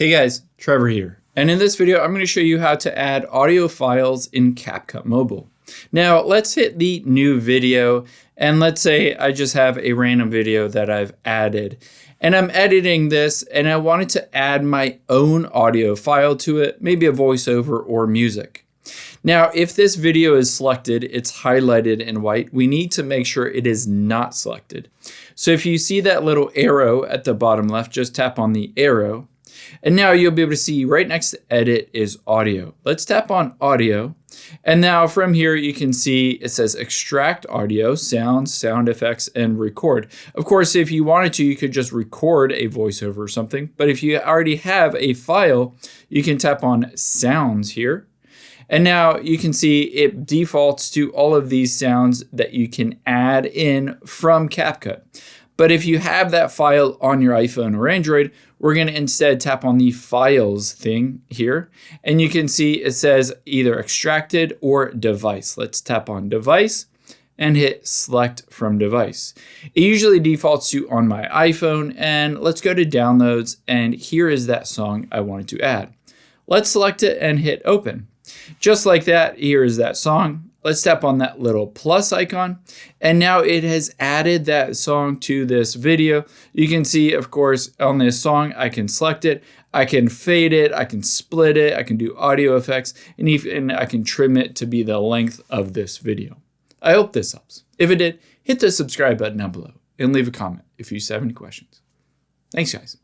Hey guys, Trevor here. And in this video, I'm going to show you how to add audio files in CapCut Mobile. Now, let's hit the new video. And let's say I just have a random video that I've added. And I'm editing this and I wanted to add my own audio file to it, maybe a voiceover or music. Now, if this video is selected, it's highlighted in white. We need to make sure it is not selected. So if you see that little arrow at the bottom left, just tap on the arrow. And now you'll be able to see right next to edit is audio. Let's tap on audio. And now from here, you can see it says extract audio, sounds, sound effects, and record. Of course, if you wanted to, you could just record a voiceover or something. But if you already have a file, you can tap on sounds here. And now you can see it defaults to all of these sounds that you can add in from CapCut. But if you have that file on your iPhone or Android, we're going to instead tap on the files thing here. And you can see it says either extracted or device. Let's tap on device and hit select from device. It usually defaults to on my iPhone. And let's go to downloads. And here is that song I wanted to add. Let's select it and hit open. Just like that, here is that song. Let's tap on that little plus icon. And now it has added that song to this video. You can see, of course, on this song, I can select it. I can fade it. I can split it. I can do audio effects. And even I can trim it to be the length of this video. I hope this helps. If it did, hit the subscribe button down below and leave a comment if you have any questions. Thanks, guys.